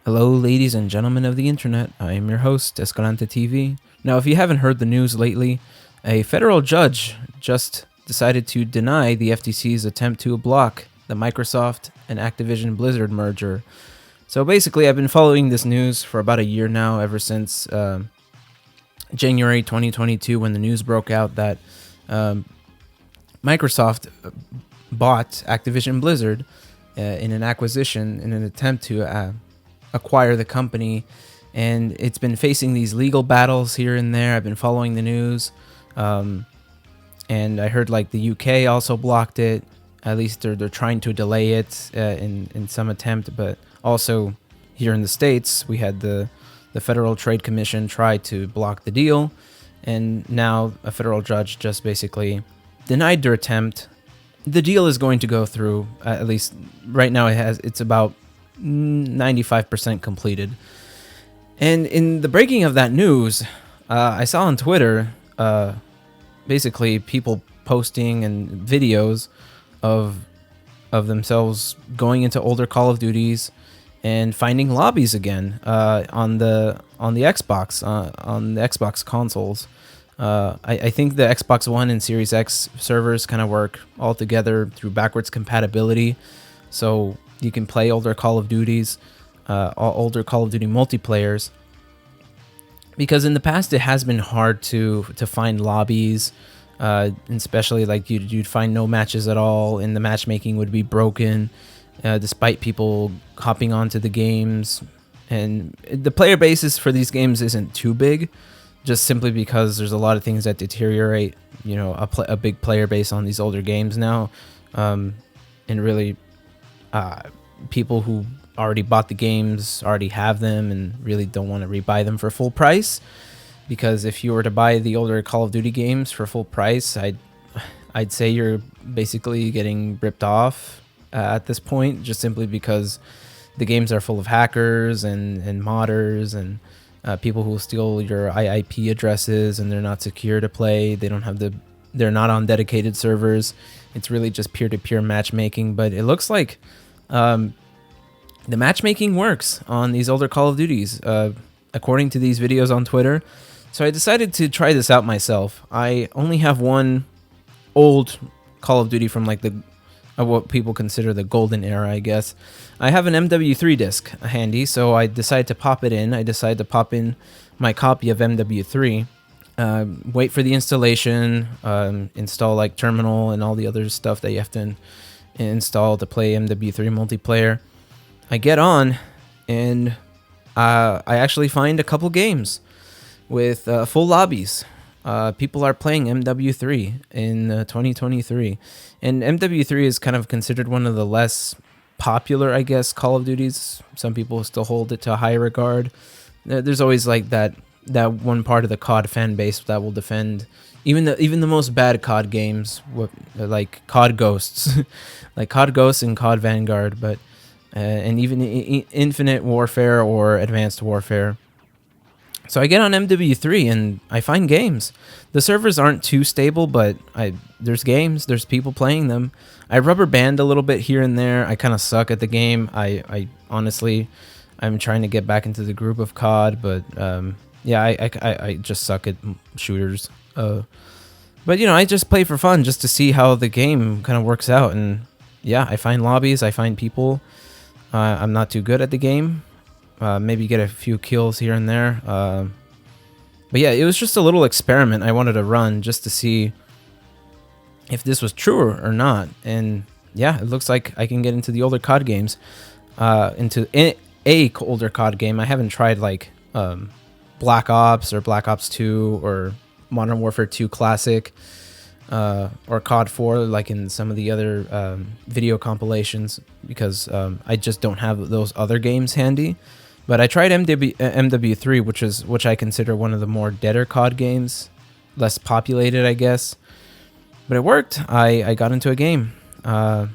Hello, ladies and gentlemen of the internet. I am your host, Escalante TV. Now, if you haven't heard the news lately, a federal judge just decided to deny the FTC's attempt to block the Microsoft and Activision Blizzard merger. So basically, I've been following this news for about a year now, ever since January 2022, when the news broke out that Microsoft bought Activision Blizzard in an acquisition in an attempt to acquire the company, and it's been facing these legal battles here and there. I've been following the news, and I heard like the UK also blocked it. At least they're trying to delay it in some attempt, but also here in the States we had the Federal Trade Commission try to block the deal, and now a federal judge just basically denied their attempt. The deal is going to go through, at least right now it's about 95% completed. And in the breaking of that news, I saw on Twitter basically people posting and videos of themselves going into older Call of Duties and finding lobbies again on the Xbox on the Xbox consoles. I think the Xbox One and Series X servers kind of work all together through backwards compatibility, so you can play older Call of Duties, older Call of Duty multiplayers. Because in the past it has been hard to find lobbies, especially like you'd find no matches at all, and the matchmaking would be broken, despite people hopping onto the games. And the player basis for these games isn't too big, just simply because there's a lot of things that deteriorate, a big player base on these older games now, and really people who already bought the games already have them and really don't want to rebuy them for full price. Because if you were to buy the older Call of Duty games for full price, I'd say you're basically getting ripped off at this point, just simply because the games are full of hackers and modders and people who steal your IIP addresses, and they're not secure to play. They're not on dedicated servers. It's really just peer-to-peer matchmaking. But it looks like the matchmaking works on these older Call of Duties, according to these videos on Twitter. So I decided to try this out myself. I only have one old Call of Duty from like what people consider the golden era, I guess. I have an MW3 disc handy, so I decided to pop it in. I decided to pop in my copy of MW3, wait for the installation, install like terminal and all the other stuff that you have to install to play MW3 multiplayer. I get on, and I actually find a couple games with full lobbies. People are playing MW3 in 2023, and MW3 is kind of considered one of the less popular, I guess, Call of Duties. Some people still hold it to a high regard. There's always like that one part of the COD fan base that will defend even the most bad COD games, like COD Ghosts, like COD Ghosts and COD Vanguard, but and even Infinite Warfare or Advanced Warfare. So I get on MW3 and I find games. The servers aren't too stable, but there's games, there's people playing them. I rubber band a little bit here and there. I kind of suck at the game. I honestly, I'm trying to get back into the group of COD, but yeah, I just suck at shooters. But I just play for fun, just to see how the game kind of works out. And yeah, I find lobbies, I find people. I'm not too good at the game. Maybe get a few kills here and there. But yeah, it was just a little experiment I wanted to run just to see if this was true or not. And yeah, it looks like I can get into the older COD games. Into a older COD game. I haven't tried like Black Ops or Black Ops 2 or Modern Warfare 2 Classic, or COD 4, like in some of the other video compilations, because I just don't have those other games handy. But I tried MW3, which I consider one of the more deader COD games, less populated, I guess. But it worked. I got into a game. I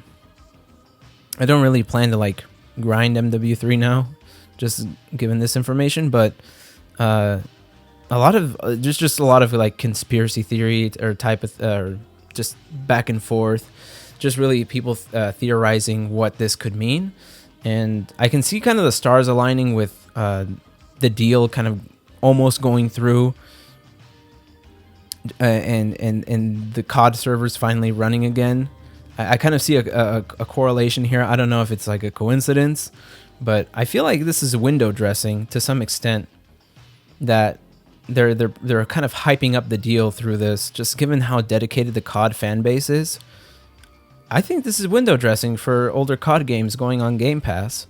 don't really plan to like grind MW3 now, just given this information. But a lot of just a lot of like conspiracy theory or type of just back and forth, just really people theorizing what this could mean. and I can see kind of the stars aligning with the deal kind of almost going through, and the COD servers finally running again. I kind of see a correlation here. I don't know if it's like a coincidence, but I feel like this is window dressing to some extent, that they're kind of hyping up the deal through this, just given how dedicated the COD fan base is. I think this is window dressing for older COD games going on Game Pass.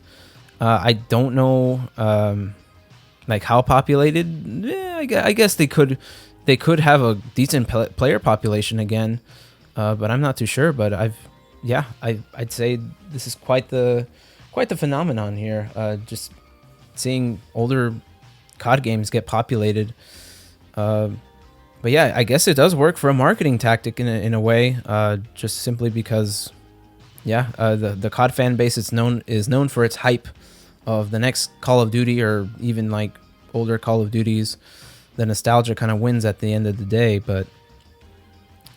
I don't know like how populated. I guess they could have a decent player population again, but I'm not too sure. But I'd say this is quite the phenomenon here. Just seeing older COD games get populated. But yeah, I guess it does work for a marketing tactic in a way, just simply because, the COD fan base is known for its hype of the next Call of Duty, or even like older Call of Duties. The nostalgia kind of wins at the end of the day. But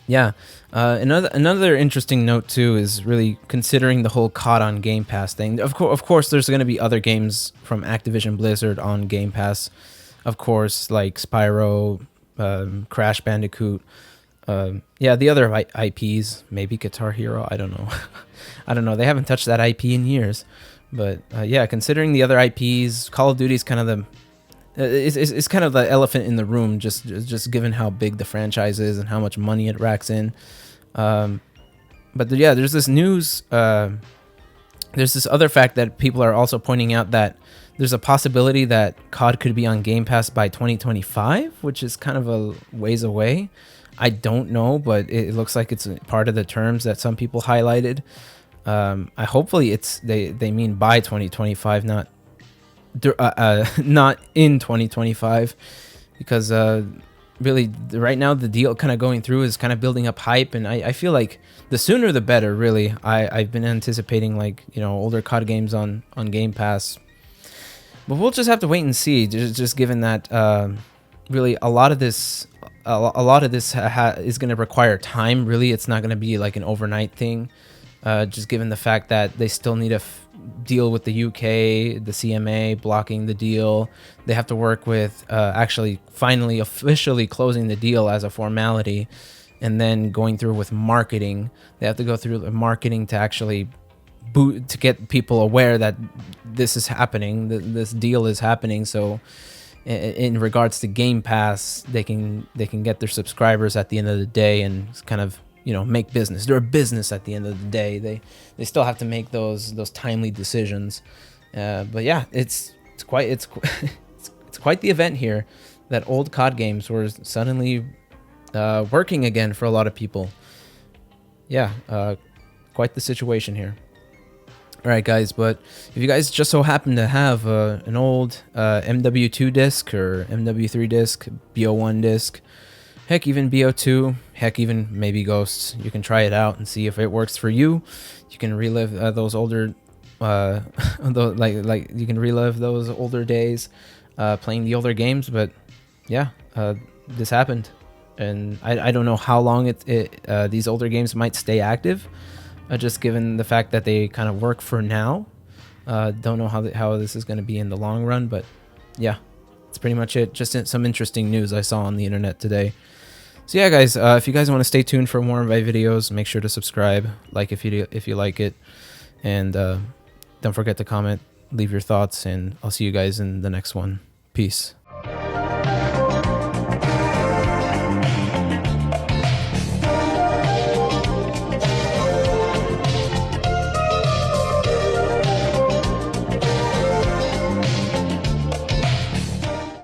yeah, another interesting note too is really considering the whole COD on Game Pass thing. Of course, there's going to be other games from Activision Blizzard on Game Pass, of course, like Spyro, Crash Bandicoot, the other IPs, maybe Guitar Hero. I don't know. I don't know. They haven't touched that IP in years. But considering the other IPs, Call of Duty is kind of it's kind of the elephant in the room, just given how big the franchise is and how much money it racks in. But there's this news. There's this other fact that people are also pointing out, that there's a possibility that COD could be on Game Pass by 2025, which is kind of a ways away. I don't know, but it looks like it's part of the terms that some people highlighted. Hopefully they mean by 2025, not in 2025, because really right now the deal kind of going through is kind of building up hype, and I feel like the sooner the better. Really, I've been anticipating older COD games on Game Pass, but we'll just have to wait and see. Just given that really a lot of this is going to require time. Really, it's not going to be like an overnight thing. Just given the fact that they still need to deal with the UK, the CMA blocking the deal. They have to work with actually finally officially closing the deal as a formality, and then going through with marketing. They have to go through the marketing to actually to get people aware that this is happening, this deal is happening. So in regards to Game Pass, they can get their subscribers at the end of the day and kind of make business. They're a business at the end of the day. They still have to make those timely decisions. But yeah, it's quite the event here, that old COD games were suddenly working again for a lot of people. Yeah, quite the situation here. All right, guys, but if you guys just so happen to have an old MW2 disc or MW3 disc, BO1 disc, heck, even BO2, heck, even maybe Ghosts, you can try it out and see if it works for you. You can relive those older, you can relive those older days playing the older games. But yeah, this happened, and I don't know how long these older games might stay active. Just given the fact that they kind of work for now. Don't know how this is going to be in the long run, but yeah, that's pretty much it. Just some interesting news I saw on the internet today. So yeah, guys, if you guys want to stay tuned for more of my videos, make sure to subscribe, like if you like it, and don't forget to comment, leave your thoughts, and I'll see you guys in the next one. Peace.